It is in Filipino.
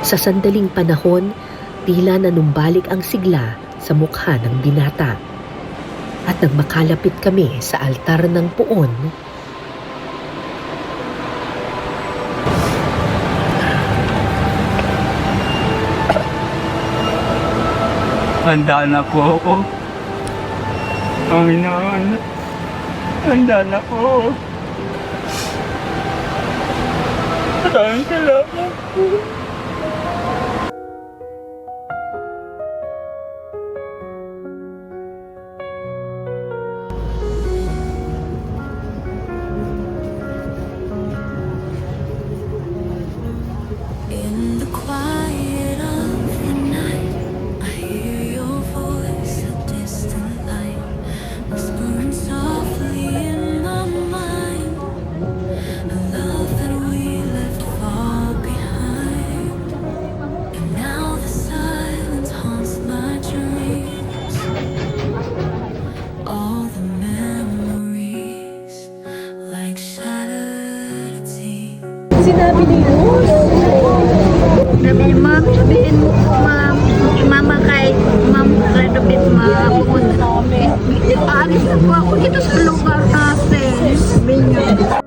Sa sandaling panahon, tila nanumbalik ang sigla sa mukha ng binata. At nang makalapit kami sa altar ng puon, handa na po ako. Panginoon, handa na po. Maraming salamat po. In the quiet of the night, I hear your voice, a distant light, whispering softly in my mind, a love that we left far behind. And now the silence haunts my dreams, all the memories like shattered tears. Sinabi ni Sabi ni Ma'am, sabihin mo, Ma'am, Mama kay Ma'am Redobit, aalis na po ako dito sa lugar natin. Sabi niya.